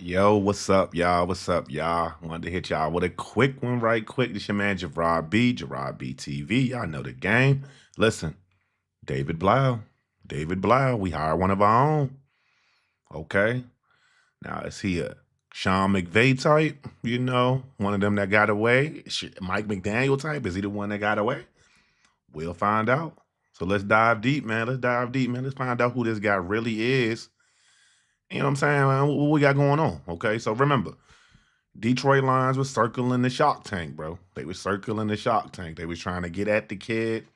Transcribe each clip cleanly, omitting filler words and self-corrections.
Yo, what's up, y'all? What's up, y'all? Wanted to hit y'all with a quick one, right quick. This your man, Gerard B TV. Y'all know the game. Listen, David Blough. David Blough, we hired one of our own. Okay. Now, is he a Sean McVay type? One of them that got away? Mike McDaniel type? Is he the one that got away? We'll find out. So let's dive deep, man. Let's dive deep, man. Let's find out who this guy really is. You know what I'm saying, man? What we got going on? Okay. So remember, Detroit Lions was circling the shark tank, bro. They was circling the shark tank. They was trying to get at the kid.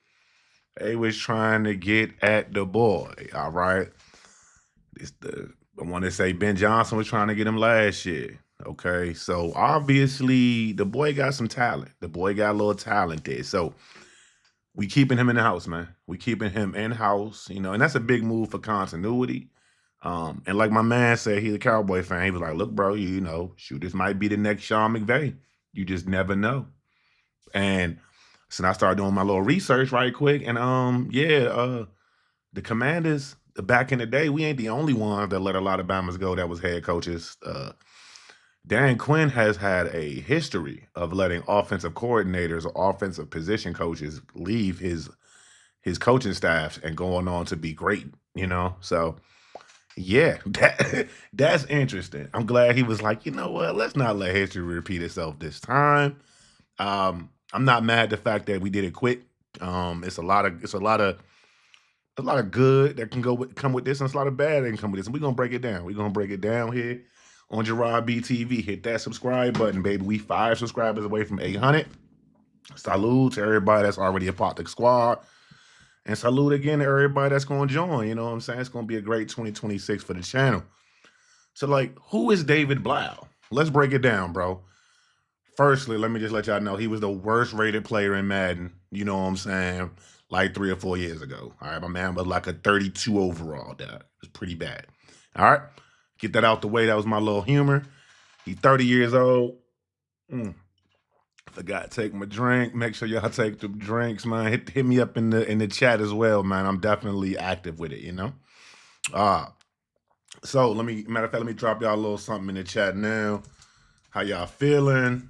They was trying to get at the boy. All right. It's the one that say Ben Johnson was trying to get him last year. Okay. So obviously the boy got some talent. The boy got a little talent there. So we keeping him in the house, man. We keeping him in house, and that's a big move for continuity. And like my man said, he's a Cowboy fan. He was like, "Look, bro, shoot, this might be the next Sean McVay. You just never know." And so I started doing my little research right quick, and the Commanders back in the day, we ain't the only ones that let a lot of Bama's go that was head coaches. Dan Quinn has had a history of letting offensive coordinators or offensive position coaches leave his coaching staffs and going on to be great. So yeah, that's interesting. I'm glad he was like, you know what? Let's not let history repeat itself this time. I'm not mad at the fact that we did it quick. It's a lot of good that can come with this, and it's a lot of bad that can come with this. And we're gonna break it down. We're gonna break it down here on Gerard B TV. Hit that subscribe button, baby. We 5 subscribers away from 800. Salute to everybody that's already a part of the squad. And salute again to everybody that's going to join. You know what I'm saying? It's going to be a great 2026 for the channel. So, who is David Blough? Let's break it down, bro. Firstly, let me just let y'all know he was the worst rated player in Madden, you know what I'm saying, like 3 or 4 years ago. All right, my man was like a 32 overall. That was pretty bad. All right, get that out the way. That was my little humor. He's 30 years old. Forgot to take my drink. Make sure y'all take the drinks, man. Hit me up in the chat as well, man. I'm definitely active with it. Uh so matter of fact, let me drop y'all a little something in the chat now. How y'all feeling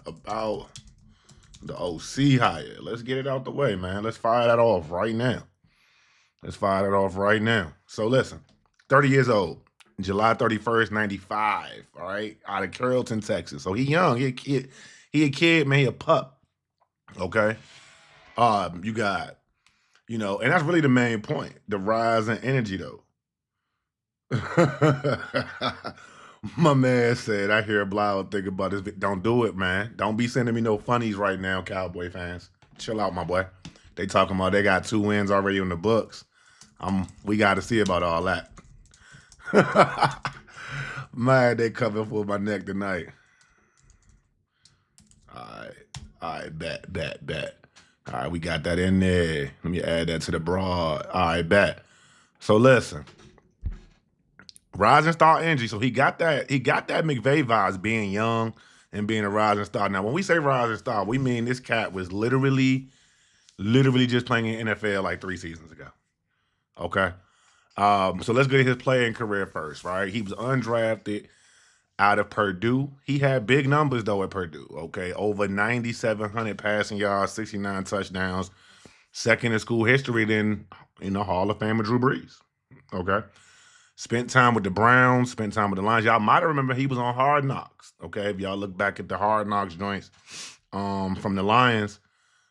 about the OC hire? Let's get it out the way, man. Let's fire that off right now. So listen, 30 years old, July 31st, 95. All right, out of Carrollton, Texas. So he young. He a kid. He a kid, man. He a pup. Okay. You got, and that's really the main point. The rise in energy, though. My man said, I hear Blau think about this. Don't do it, man. Don't be sending me no funnies right now, Cowboy fans. Chill out, my boy. They talking about they got 2 wins already in the books. We got to see about all that. Man, they coming for my neck tonight. All right, bet. All right, we got that in there. Let me add that to the broad. All right, bet. So listen, rising star energy. So he got that McVay vibes, being young and being a rising star. Now, when we say rising star, we mean this cat was literally just playing in NFL like 3 seasons ago. Okay. So let's get his playing career first, right? He was undrafted out of Purdue. He had big numbers though at Purdue. Okay, over 9,700 passing yards, 69 touchdowns, second in school history. Then Hall of Famer Drew Brees. Okay, spent time with the Browns, spent time with the Lions. Y'all might remember he was on Hard Knocks. Okay, if y'all look back at the Hard Knocks joints from the Lions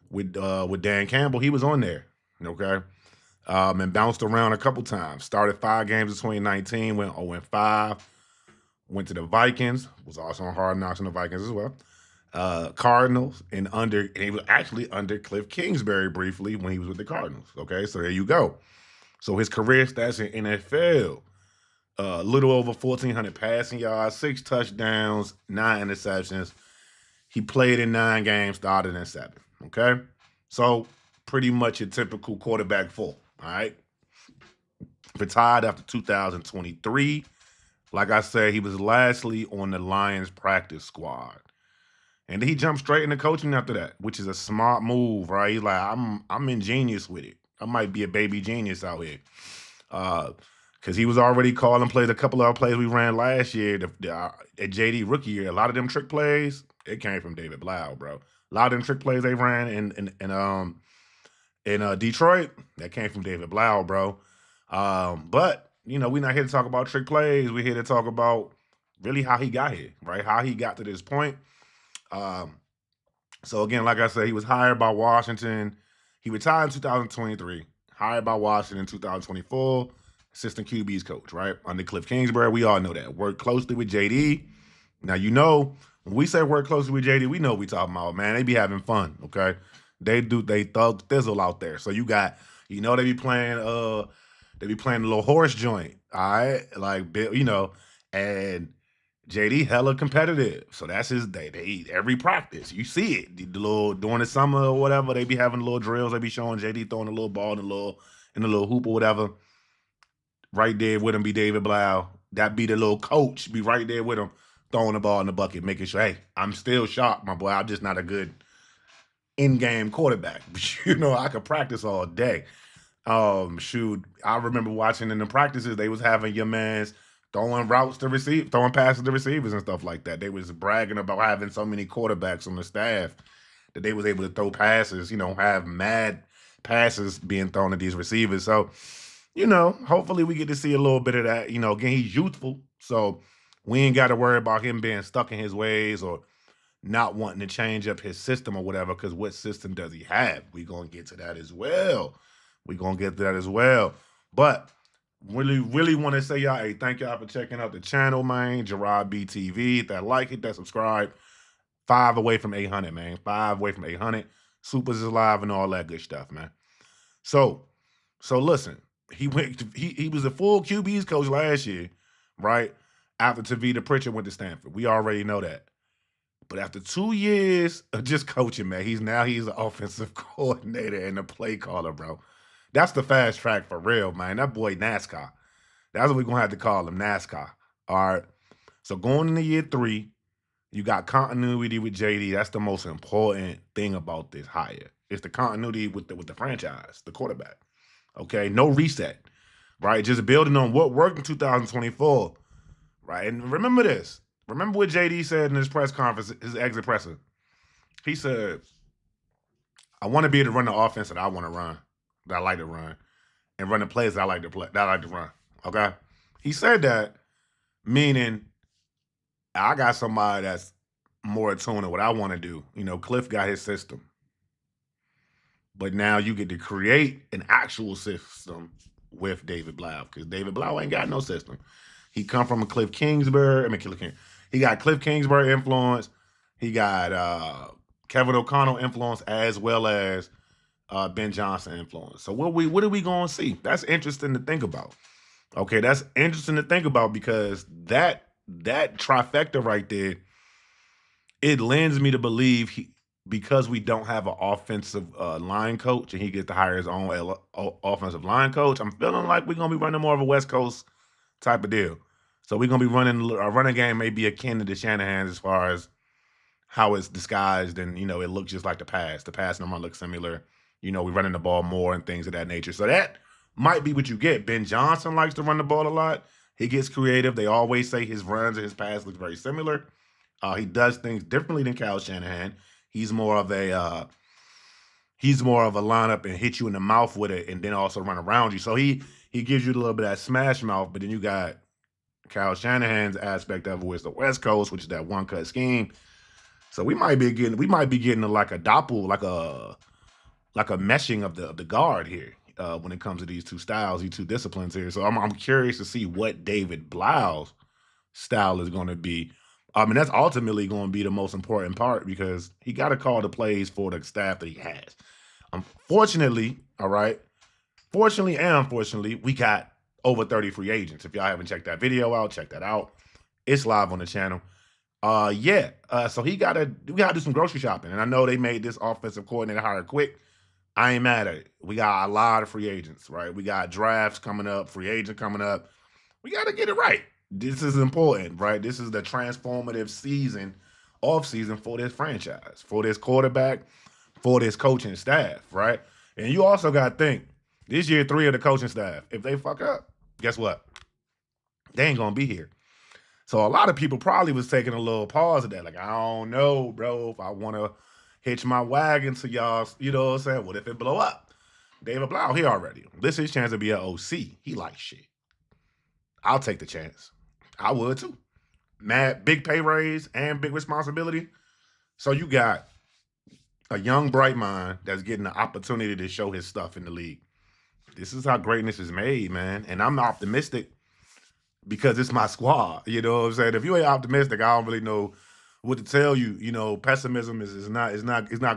with Dan Campbell, he was on there. Okay. And bounced around a couple times. Started 5 games in 2019, went 0-5. Went to the Vikings, was also on Hard Knocks on the Vikings as well. Cardinals, and he was actually under Cliff Kingsbury briefly when he was with the Cardinals. Okay, so there you go. So his career stats in NFL, a little over 1,400 passing yards, 6 touchdowns, 9 interceptions. He played in 9 games, started in 7. Okay, so pretty much a typical quarterback full. All right, retired after 2023. Like I said, he was lastly on the Lions practice squad. And he jumped straight into coaching after that, which is a smart move, right? He's like, I'm ingenious with it. I might be a baby genius out here. because he was already calling plays. A couple of our plays we ran last year, at JD rookie year, a lot of them trick plays, it came from David Blau, bro. A lot of them trick plays they ran in Detroit, that came from David Blau, bro. But we're not here to talk about trick plays. We're here to talk about really how he got here, right? How he got to this point. So again, like I said, he was hired by Washington. He retired in 2023. Hired by Washington in 2024. Assistant QB's coach, right? Under Cliff Kingsbury. We all know that. Worked closely with JD. Now, when we say work closely with JD, we know what we talking about, man. They be having fun, okay? They thug thizzle out there. So you got, they be playing a little horse joint, all right? Like, and JD hella competitive. So that's they eat every practice. You see it. The little during the summer or whatever, they be having little drills. They be showing JD throwing a little ball in the little hoop or whatever. Right there with him be David Blough. That be the little coach, be right there with him, throwing the ball in the bucket, making sure, hey, I'm still sharp, my boy. I'm just not a good in-game quarterback. I could practice all day. Shoot, I remember watching in the practices, they was having your mans throwing routes to receive, throwing passes to receivers and stuff like that. They was bragging about having so many quarterbacks on the staff that they was able to throw passes, have mad passes being thrown at these receivers. So, hopefully we get to see a little bit of that. Again, he's youthful, so we ain't got to worry about him being stuck in his ways or not wanting to change up his system or whatever, because what system does he have? We're going to get to that as well. But really, really want to say, y'all, hey, thank y'all for checking out the channel, man. Gerard BTV. Hit that like, hit that subscribe. 5 away from 800, man. 5 away from 800. Supers is live and all that good stuff, man. So listen, he was a full QB's coach last year, right? After Tavita Pritchard went to Stanford. We already know that. But after 2 years of just coaching, man, he's the offensive coordinator and the play caller, bro. That's the fast track for real, man. That boy NASCAR. That's what we're going to have to call him, NASCAR. All right. So going into year 3, you got continuity with JD. That's the most important thing about this hire. It's the continuity with the franchise, the quarterback. Okay, no reset, right? Just building on what worked in 2024, right? And remember this. Remember what JD said in his press conference, his exit presser. He said, I want to be able to run the offense that I want to run, that I like to run, and run the plays that I like to run. Okay? He said that, meaning I got somebody that's more attuned to what I want to do. Cliff got his system. But now you get to create an actual system with David Blough, because David Blough ain't got no system. He come from a Cliff Kingsbury. He got Cliff Kingsbury influence. He got Kevin O'Connell influence, as well as Ben Johnson influence. So what are we going to see? That's interesting to think about. Okay, that's interesting to think about, because that trifecta right there, it lends me to believe because we don't have an offensive line coach and he gets to hire his own offensive line coach, I'm feeling like we're going to be running more of a West Coast type of deal. So we're going to be running a running game maybe akin to the Shanahan's as far as how it's disguised, and, it looks just like the pass. The pass number looks similar. We're running the ball more and things of that nature. So that might be what you get. Ben Johnson likes to run the ball a lot. He gets creative. They always say his runs and his pass look very similar. He does things differently than Kyle Shanahan. He's more of a lineup and hit you in the mouth with it, and then also run around you. So he gives you a little bit of that smash mouth, but then you got Kyle Shanahan's aspect of it, which is the West Coast, which is that one cut scheme. So we might be getting like a doppel, like a meshing of the guard here when it comes to these two styles, these two disciplines here. So I'm curious to see what David Blough's style is going to be. That's ultimately going to be the most important part, because he got to call the plays for the staff that he has. Fortunately and unfortunately, we got over 30 free agents. If y'all haven't checked that video out, check that out. It's live on the channel. So we gotta do some grocery shopping. And I know they made this offensive coordinator hire quick. I ain't mad at it. We got a lot of free agents, right? We got drafts coming up, free agent coming up. We got to get it right. This is important, right? This is the transformative off season for this franchise, for this quarterback, for this coaching staff, right? And you also got to think, this year 3 of the coaching staff, if they fuck up, guess what? They ain't gonna be here. So a lot of people probably was taking a little pause at that. Like, I don't know, bro, if I want to hitch my wagon to y'all, you know what I'm saying? What if it blow up? David Blau, he already. This is his chance to be an OC. He like shit. I'll take the chance. I would too. Mad, big pay raise and big responsibility. So you got a young, bright mind that's getting the opportunity to show his stuff in the league. This is how greatness is made, man. And I'm optimistic because it's my squad. You know what I'm saying? If you ain't optimistic, I don't really know what to tell you. You know, pessimism is not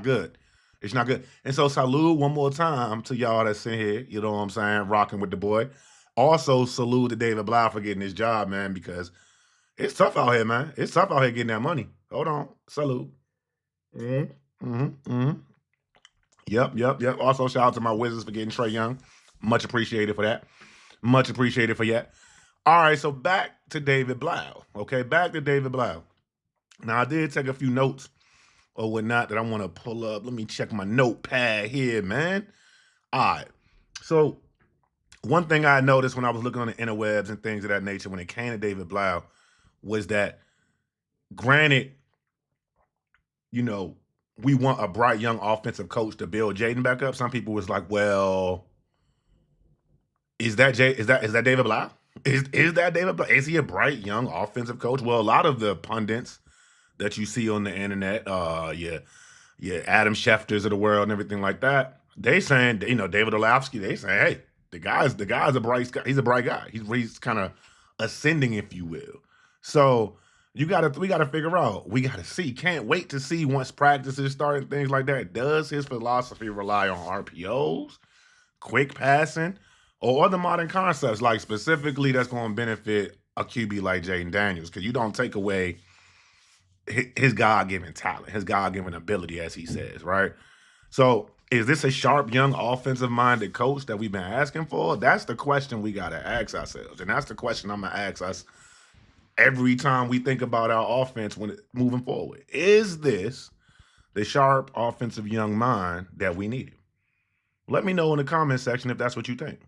good. It's not good. And so salute one more time to y'all that's in here, you know what I'm saying, rocking with the boy. Also salute to David Blau for getting his job, man, because it's tough out here, man. It's tough out here getting that money. Hold on. Salute. Mm-hmm. Mm-hmm. Mm-hmm. Yep. Also, shout out to my Wizards for getting Trae Young. Much appreciated for that. Much appreciated for that. All right, so back to David Blau. Okay, back to David Blau. Now, I did take a few notes or whatnot that I want to pull up. Let me check my notepad here, man. All right. So, one thing I noticed when I was looking on the interwebs and things of that nature when it came to David Blau was that, granted, you know, we want a bright young offensive coach to build Jayden back up. Some people was like, well, is that David Blau? Is that David Blau? Is he a bright young offensive coach? Well, a lot of the pundits that you see on the internet, Adam Schefter's of the world and everything like that, they saying, you know, David Orlovsky, they saying, hey, the guy's a bright guy. He's a bright guy. He's kind of ascending, if you will. So we gotta figure out. We gotta see. Can't wait to see once practices start and things like that. Does his philosophy rely on RPOs, quick passing, or other modern concepts, like specifically that's going to benefit a QB like Jayden Daniels? Because you don't take away his God-given talent, his God-given ability, as he says, right? So is this a sharp, young, offensive-minded coach that we've been asking for? That's the question we got to ask ourselves. And that's the question I'm going to ask us every time we think about our offense moving forward. Is this the sharp, offensive, young mind that we needed? Let me know in the comment section if that's what you think.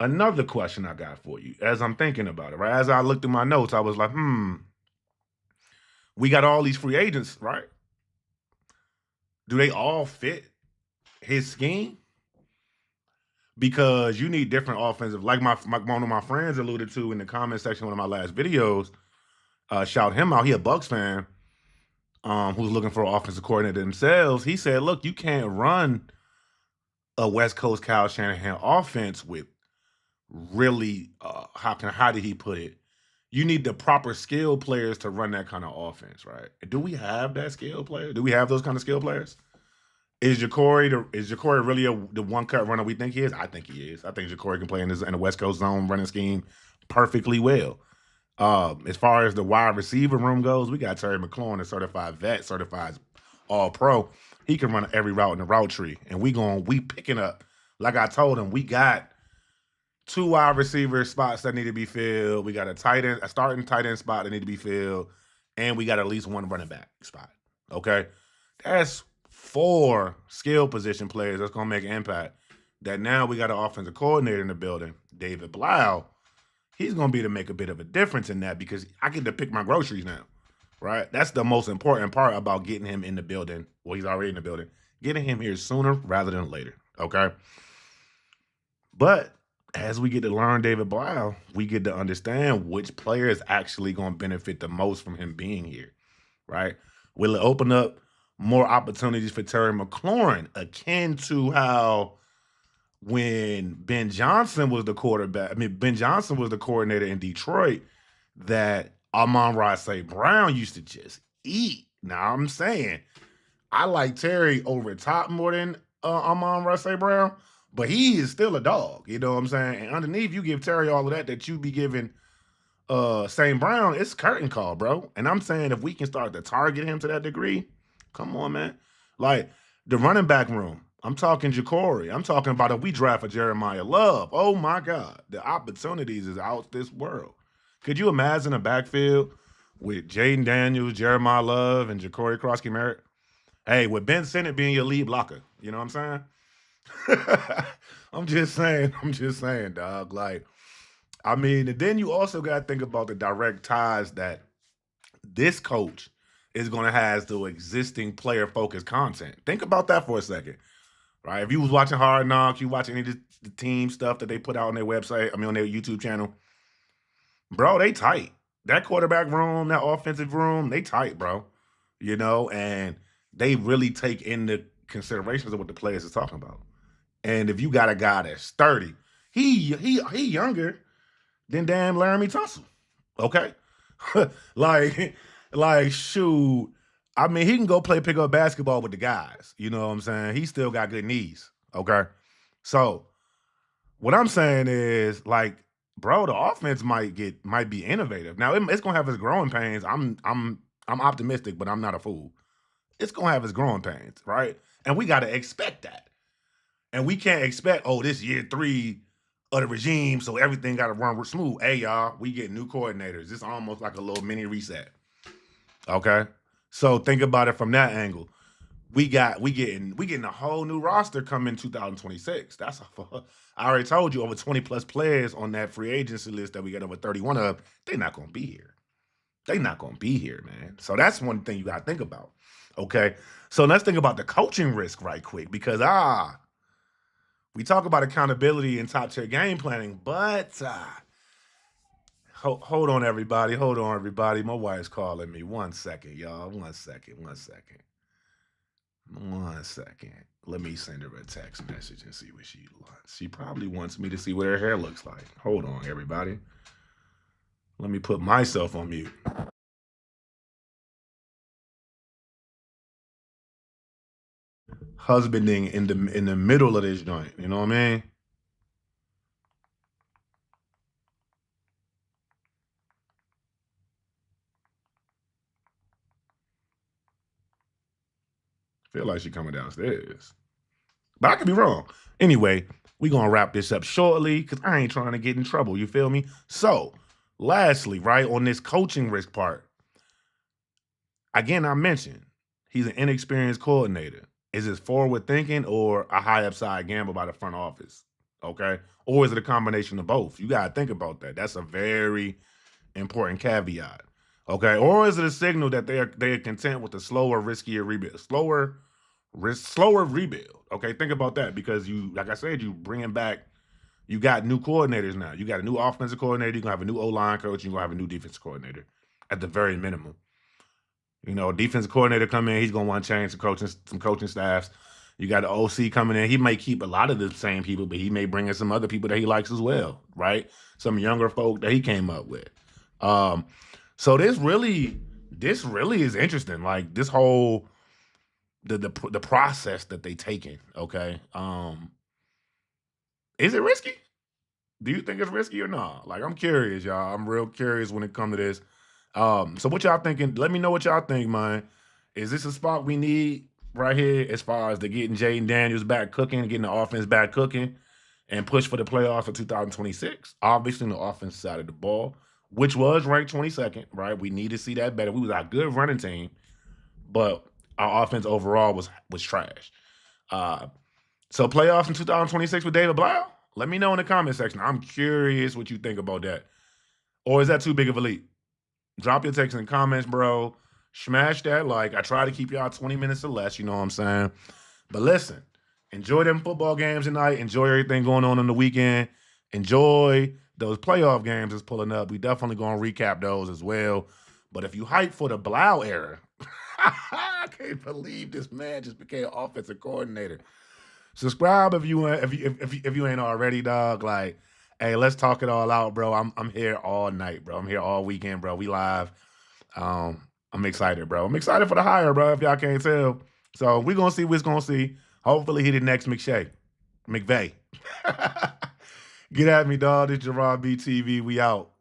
Another question I got for you as I'm thinking about it, right? As I looked through my notes, I was like, we got all these free agents, right? Do they all fit his scheme? Because you need different offensive, like one of my friends alluded to in the comment section of one of my last videos, shout him out. He a Bucks fan who's looking for an offensive coordinator themselves. He said, look, you can't run a West Coast Kyle Shanahan offense with really, how did he put it? You need the proper skill players to run that kind of offense, right? Do we have that skill player? Do we have those kind of skill players? Is Jacory really the one cut runner we think he is? I think he is. I think Jacory can play in the West Coast zone running scheme perfectly well. As far as the wide receiver room goes, we got Terry McLaurin, a certified vet, certified all pro. He can run every route in the route tree. And we picking up, like I told him, we got 2 wide receiver spots that need to be filled. We got a starting tight end spot that need to be filled. And we got at least 1 running back spot. Okay? That's 4 skill position players that's going to make an impact. That now we got an offensive coordinator in the building, David Blau. He's going to be to make a bit of a difference in that because I get to pick my groceries now, right? That's the most important part about getting him in the building. Well, he's already in the building. Getting him here sooner rather than later, okay? But as we get to learn David Blau, we get to understand which player is actually going to benefit the most from him being here, right? Will it open up more opportunities for Terry McLaurin, akin to how when Ben Johnson was the quarterback, Ben Johnson was the coordinator in Detroit, that Amon-Ra St. Brown used to just eat. Now I'm saying I like Terry over top more than Amon-Ra St. Brown, but he is still a dog. You know what I'm saying? And underneath, you give Terry all of that you be giving St. Brown, it's curtain call, bro. And I'm saying if we can start to target him to that degree, come on, man. Like the running back room, I'm talking Jacory. I'm talking about if we draft a Jeremiah Love. Oh my God, the opportunities is out this world. Could you imagine a backfield with Jayden Daniels, Jeremiah Love, and Jacory Krosky-Merritt? Hey, with Ben Sinnott being your lead blocker, you know what I'm saying? I'm just saying, dog. Like, I mean, and then you also got to think about the direct ties that this coach is going to have to existing player focused content. Think about that for a second, right? If you was watching Hard Knocks, you watch any of the team stuff that they put out on their website, I mean, on their YouTube channel, bro, they tight. That quarterback room, that offensive room, they tight, bro. You know, and they really take into considerations of what the players are talking about. And if you got a guy that's 30, he younger than damn Laramie Tunsil. Okay. like, like, shoot. I mean, he can go play pickup basketball with the guys. You know what I'm saying? He still got good knees. Okay. So what I'm saying is, like, bro, the offense might be innovative. Now it's gonna have its growing pains. I'm optimistic, but I'm not a fool. It's gonna have its growing pains, right? And we gotta expect that. And we can't expect, oh, this year 3 of the regime, so everything gotta run smooth. Hey, y'all, we get new coordinators. It's almost like a little mini reset. Okay. So think about it from that angle. We getting a whole new roster coming 2026. I already told you over 20 plus players on that free agency list that we got over 31 of. They're not gonna be here. They're not gonna be here, man. So that's one thing you gotta think about. Okay. So let's think about the coaching risk right quick because we talk about accountability and top tier game planning, but hold on, everybody. Hold on, everybody. My wife's calling me. 1 second, y'all. 1 second. 1 second. 1 second. Let me send her a text message and see what she wants. She probably wants me to see what her hair looks like. Hold on, everybody. Let me put myself on mute. Husbanding in the middle of this joint. You know what I mean? Feel like she coming downstairs. But I could be wrong. Anyway, we gonna wrap this up shortly because I ain't trying to get in trouble. You feel me? So, lastly, right on this coaching risk part, again, I mentioned he's an inexperienced coordinator. Is it forward thinking or a high upside gamble by the front office? Okay, or is it a combination of both? You gotta think about that. That's a very important caveat. Okay, or is it a signal that they're content with a slower, riskier rebuild, slower rebuild? Okay, think about that because you, like I said, you bringing back. You got new coordinators now. You got a new offensive coordinator. You're gonna have a new O line coach. You're gonna have a new defensive coordinator, at the very minimum. You know, defensive coordinator come in. He's gonna want to change some coaching staffs. You got the OC coming in. He may keep a lot of the same people, but he may bring in some other people that he likes as well, right? Some younger folk that he came up with. Um, so this really is interesting. Like this whole the process that they taking. Okay, is it risky? Do you think it's risky or not? Like I'm curious, y'all. I'm real curious when it comes to this. So what y'all thinking? Let me know what y'all think, man. Is this a spot we need right here as far as the getting Jayden Daniels back cooking, getting the offense back cooking, and push for the playoffs for 2026? Obviously, on the offense side of the ball, which was ranked 22nd, right? We need to see that better. We was a good running team, but our offense overall was trash. Uh, so playoffs in 2026 with David Blau? Let me know in the comment section. I'm curious what you think about that. Or is that too big of a leap? Drop your text in the comments, bro. Smash that like. I try to keep y'all 20 minutes or less, you know what I'm saying? But listen, enjoy them football games tonight. Enjoy everything going on the weekend. Enjoy those playoff games that's pulling up. We definitely going to recap those as well. But if you hype for the Blau era, I can't believe this man just became offensive coordinator. Subscribe if you ain't already, dog. Like, hey, let's talk it all out, bro. I'm here all night, bro. I'm here all weekend, bro. We live. I'm excited, bro. I'm excited for the hire, bro. If y'all can't tell, so we gonna see what's gonna see. Hopefully, he the next McVay. Get at me, dog. This Gerard B TV. We out.